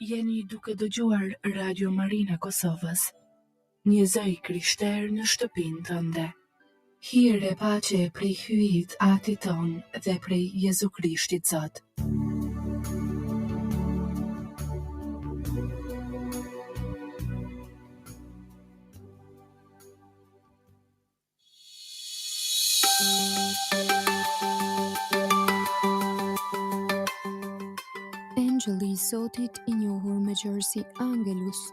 Jeni duke dëgjuar Radio Marina Kosovës, një zëj krishter në shtëpinë tënde. Hire e paqe prej hyjit Atit ton dhe prej Jezu Krishtit Zot. Engjëlli i Zotit i njohur me quajtur si Angelus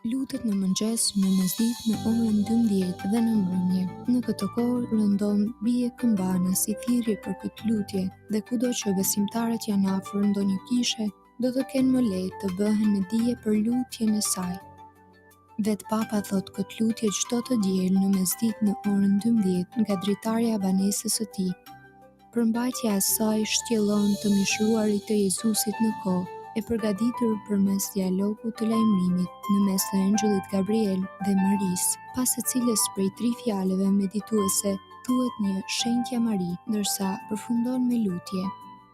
lutet në mëngjes, në mesditë, në orën 12 dhe në mbrëmje. Në këtë kohë rëndon bie këmbana si thirrje për këtë lutje dhe kudo që besimtarët janë afër ndonjë kishe, do të kenë më lehtë të bëhen me dije për lutjen e saj. Vet Papa thot këtë lutje çdo të diel në mesditë në orën 12 nga dritarja banesës së tij. Përmbajtja e saj shtjellon të mishruarit të Jezusit në kohë, e përgatitur përmes dialogut të lajmërimit në mes të Engjëllit Gabriel dhe Maris, pas së cilës prej 3 fjalëve medituese thuhet një shenjtja Mari, ndërsa përfundon me lutje.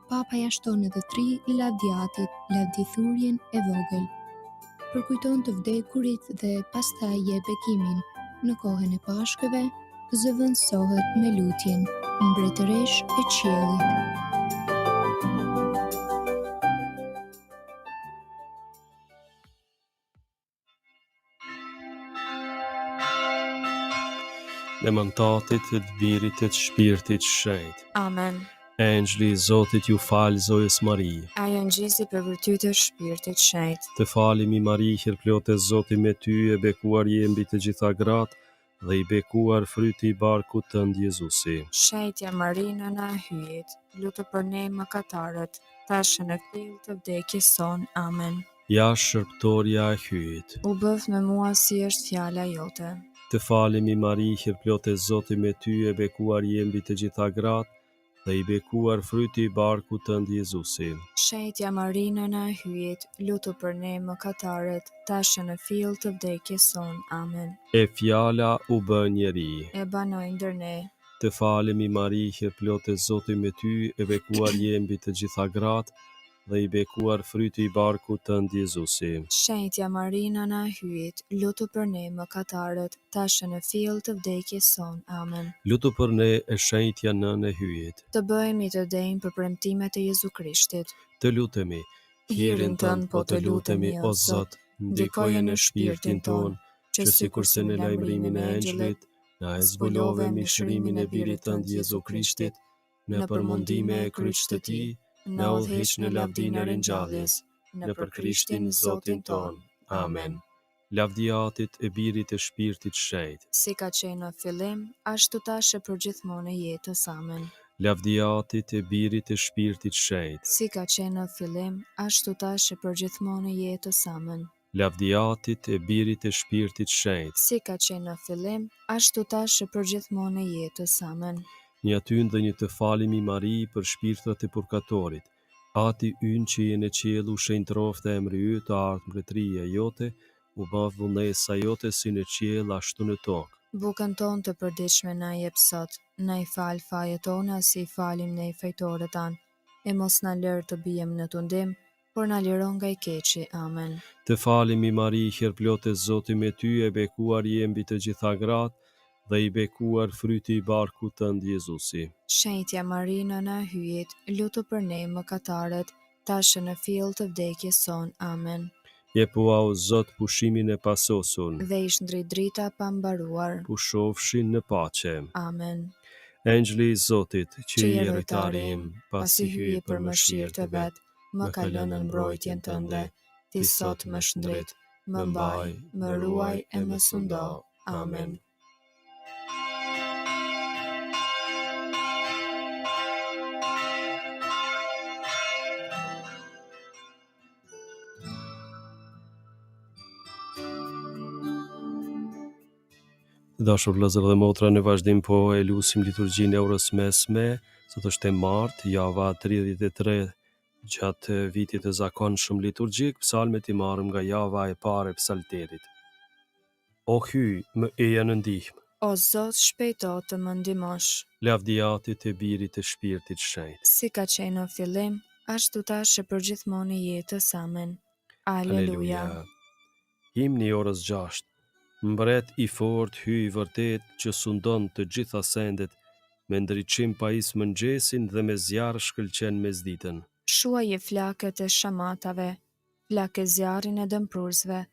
Papa ja shton edhe 3 lavdiatit, lavdithurjen e vogël. Përkujton të vdekurit dhe pastaj jep bekimin. Në kohën e Pashkëve zëvendësohet me lutjen Mbretëresh e qiellit. Në mandatit të Birit të Shpirtit Shenjtë. Amen. Engjëlli i Zotit ju falë zojës Mari. Ajo ngjisi për virtyt të Shpirtit Shenjtë. Të falemi Mari, hirplote Zoti me ty, e bekuar je mbi të gjitha gratë dhe i bekuar fryti i barkut tënd Jezusi. Shenjtja Mari, nëna e hyjit, lutë për ne mëkatarët, tashmë në fill të vdekjes son. Amen. Ja shërptorja e hyjit. U bëf me mua si është fjala jote. Të falemi Mari, hirplote Zoti me ty, e bekuar je mbi të gjitha gratë dhe i bekuar fryti i barkut tënd Jezusi. Shenjtja Mari, nëna e hyjit, lutë për ne mëkatarët, tashmë në fill të vdekjes son. Amen. E fjala u bë njeri. E banoi ndër ne. Të falemi Mari, hirplote Zoti me ty, e bekuar je mbi të gjitha gratë dhe i bekuar fryti i barkut tënd Jezusi. Shenjtja Mari, nëna e hyjit, lutë për ne mëkatarët, tashmë në fill të vdekjes son. Amen. Lutu për ne, e shenjtja nënë e hyjit. Të bëhemi të denjë për premtimet e Jezu Krishtit. Të lutemi, hirin tënd po të lutemi, o Zot, ndikoje në shpirtin ton, që sikurse në lajmërimin e engjëllit, na e zbulove mishërimin e Birit tënd Jezu Krishtit, në përmundime e kryqit të tij, na udhëhiq në lavdinë e ringjalljes, në për Krishtin Zotin ton. Amen. Lavdiatit e Birit të Shpirtit Shenjtë. Si ka qenë në fillim, ashtu tash e përgjithmonë e jetës. Amen. Lavdiatit e Birit të Shpirtit Shenjtë. Si ka qenë në fillim, ashtu tash e përgjithmonë e jetës. Amen. Lavdiatit e Birit të Shpirtit Shenjtë. Si ka qenë në fillim, ashtu tash e përgjithmonë e jetës. Amen. Një aty dhe një të falemi Mari për shpirtrat e purgatorit. Ati ynë që je në qiell, u shenjtroft e emri yt, të ardhë mbretëria jote, u baf vullnesa jote si në qiell ashtu në tokë. Bukën tonë të përditshme na jep sot, na i fal fajet tona si i falim ne fajtorët tanë, e mos na lër të bijem në tundim, por na liron nga i keqi. Amen. Të falemi Mari, hirplote Zoti me ty, e bekuar je mbi të gjitha gratë dhe i bekuar fryti i barkut tënd Jezusi. Shenjtja Mari, nëna e hyjit, lutë për ne mëkatarët, tashmë në fill të vdekjes son. Amen. Jepua o Zot pushimin e pasosun, dhe ish ndrit drita pa mbaruar. pushofshin në pace. Amen. Engjli i Zotit, që Që i i rritari im, pasi hyi për mëshirë të vet, më ka lënë në mbrojtjen tënde, ti sot më shndrit, më mbaj, më ruaj e më sundo. Amen. Dashur vëllezër dhe motra, në vazhdim po e lusim liturgjinë e orës mesme. Sot është e martë, java 33 gjatë vitit të zakonshëm liturgjik. Psalmet i marrim nga java e parë e psalterit. O hyj, më eja në ndihmë, O Zot, shpejto të më ndihmosh. lavdiatit e birit të shpirtit shenjtë. Si ka qenë në fillim, ashtu tash e përgjithmoni jetës. Amen. Aleluja. Himni orës 6. Mbret i fort hyj vërtet që sundon të gjitha sendet, me ndriçim pajis mëngjesin dhe me zjarr shkëlqen mesditën. Shuaje flakët e shamatave, flake zjarin e dëmpruesve,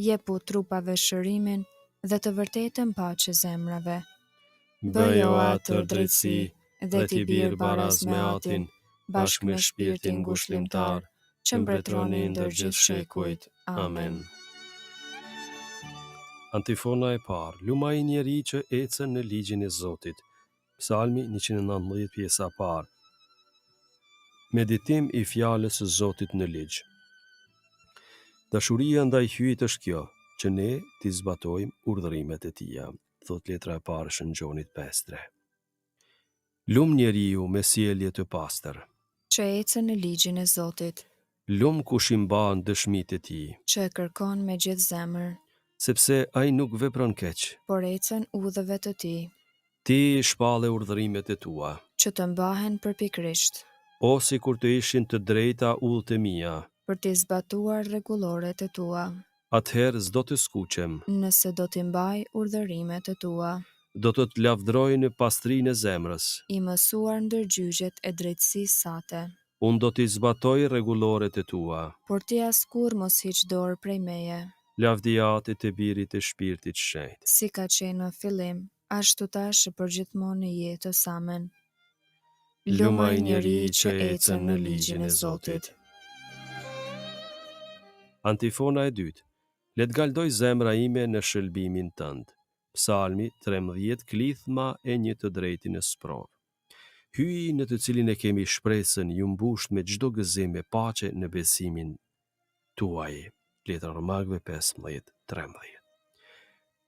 jepu trupave shërimin dhe të vërtetën paqe zemrave. Bëjo atë drejtësi dhe ti birë baraz me atin, bashkë me shpirtin ngushëllimtar, që mbretroni ndër gjithë shekujt. Amen. Antifona e parë. Lumai njeri që ecën në ligjin e Zotit. Psalmi 119 pjesa e parë. Meditim i fjalës së Zotit në ligj. Dashuria ndaj hyjit është kjo, që ne t'i zbatojmë urdhërimet e tija, thot letra e parë e Shën Gjonit 5:3. Lum njeriu me sjellje të pastër. Që ecën në ligjin e Zotit, Lum kush i mban dëshmitë e tij, që e kërkon me gjithë zemër, sepse ai nuk vepron keq. por ecën udhëve të tij, Ti shpalle urdhërimet e tua, që të mbahen përpikrisht, o si kur të ishin të drejta udhët e mia, për t'i zbatuar rregulloret e tua, atëherë s'do të skuqem, nëse do t'i mbaj urdhërimet e tua, do të të lavdroj në pastrinë e zemrës. i mësuar ndër gjyqjet e drejtësisë sate, Unë do t'i zbatoj rregulloret e tua, por ti askur mos hiq dorë prej meje, lavdiatit e birit të shpirtit shenjtë. si ka qenë në fillim, ashtu tash e përgjithmonë në jetës. Amen. Lumai njeri që ecën në ligjin e Zotit. Antifona e dytë. Let galdoj zemra ime në shëlbimin tënd. Psalmi 13, klithma e një të drejtin e sprov. Hyi në të cilin e kemi shpresën ju mbusht me çdo gëzim e paqe në besimin tuaj. Letra Romakëve 15:13.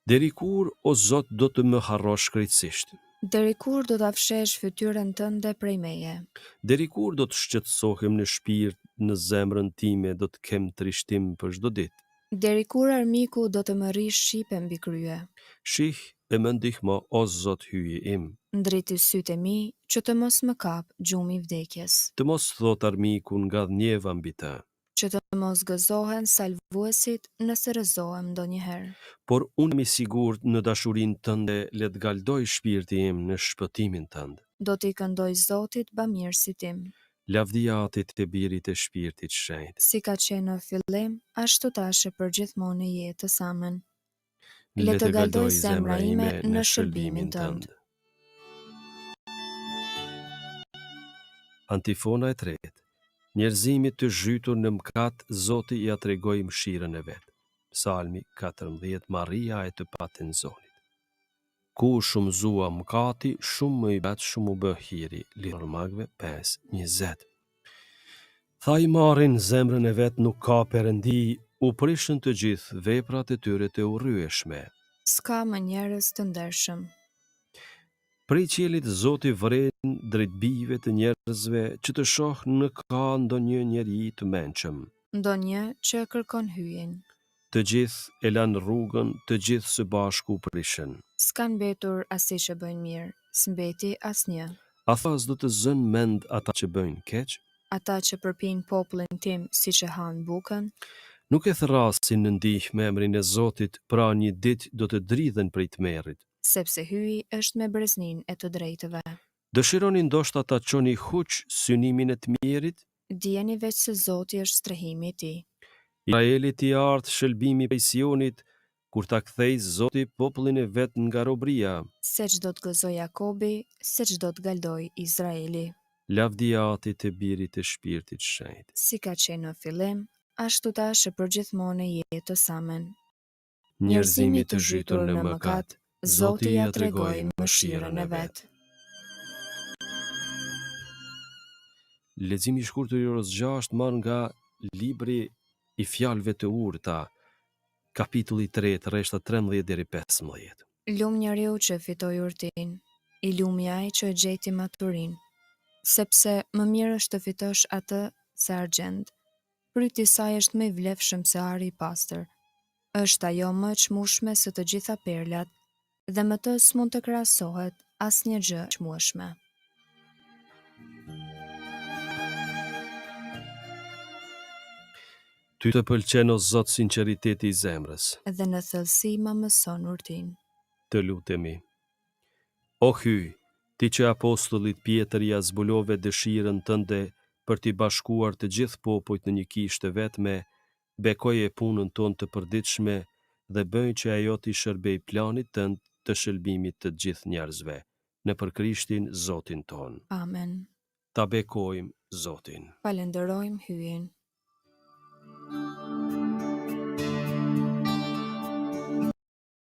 Deri kur, o Zot, do të më harrosh krejtësisht? Deri kur do ta fshesh fytyrën tënde prej meje? Deri kur do të shqetësohem në shpirt, në zemrën time do të kem trishtim për çdo ditë? Deri kur armiku do të më rrish shipe mbi krye? Shih e më ndihmo, o Zot hyji im. Ndriti sytë e mi që të mos më kap gjumi i vdekjes, Të mos thot armiku nga dhënjeva mbi të, që të mos gëzohen salvuesit nëse rëzohem ndonjëherë. por unë jam i sigurt në dashurinë tënde, let galdoj shpirti im në shpëtimin tënd. Do t'i këndoj Zotit bamirësit tim, Lavdiatit të birit të shpirtit shenjtë. si ka qenë në fillim, ashtu tash e përgjithmonë në jetës. Amen. Le të galdoj zemra ime në shërbimin tënd. Antifona e tretë. Njerëzimit të zhytur në mëkat, Zoti ja tregoi mëshirën e vet. Psalmi 14, Maria e të patenzonit. Ku shumëzua mëkati, shumë më i bet, shumë u bë hiri. Letra Romakëve 5:20. Tha i marrin zemrën e vet nuk ka perëndi, u prishën të gjithë veprat e tyre të urryeshme. S'ka më njerëz të ndershëm. Prej qiellit Zoti vren drejt bijve të njerëzve që të shoh në ka ndonjë njeri të mençëm. Ndonjë që e kërkon hyrjen. Të gjithë e lanë rrugën, të gjithë së bashku prishën. S'kan mbetur asi që bëjnë mirë, s'mbeti asnjë. A thas do të zënë mend ata që bëjnë keq? Ata që përpin popullin tim si që hanë bukën, Nuk e thrasin në ndihmë emrin e Zotit, pra një ditë do të dridhen prej tmerrit. sepse hyi është me breznin e të drejtëve. Dëshironi ndoshta ta çoni huq synimin e të mirit? Dijeni veç se Zoti është strehimi i tij. Izraelit i ardh shëlbimi prej Sionit, kur ta kthej Zoti popullin e vet nga robria. Se që do të gëzoj Jakobi, se që do të galdoj Izraeli. Lavdia Atit të Birit të Shpirtit Shenjtë. Si ka qenë në fillim, ashtu tash e përgjithmonë e jetës amen. Njerëzimi të zhytur në mëkat, Zoti ja tregoi mëshirën e vet. Leximi i shkurtër i orës 6 marr nga libri i fjalëve të urta, kapitulli 3, rreshta 13 deri 15. Lum njeriu që fitoi urtin, i lumi ai që e gjeti maturin, sepse më mirë është të fitosh atë se argjend. Pryti i saj është më i vlefshëm se ari i pastër. Është ajo më e çmueshme se të gjitha perlat, dhe me të s'mund të krahasohet asnjë gjë e çmueshme. Ty të pëlqen o Zot sinqeriteti i zemrës. Dhe në thellësi ma mëson urtin. Të lutemi. O hyj, ti që apostullit Pjetër ja zbulove dëshirën tënde për t'i bashkuar të gjithë popujt në një kishë të vetme, bekoje punën tonë të përditshme dhe bëj që ajo t'i shërbej planit tënd të shëlbimit të gjithë njerëzve, nëpër Krishtin Zotin ton. Amen. Ta bekojmë Zotin. Falenderojmë hyen.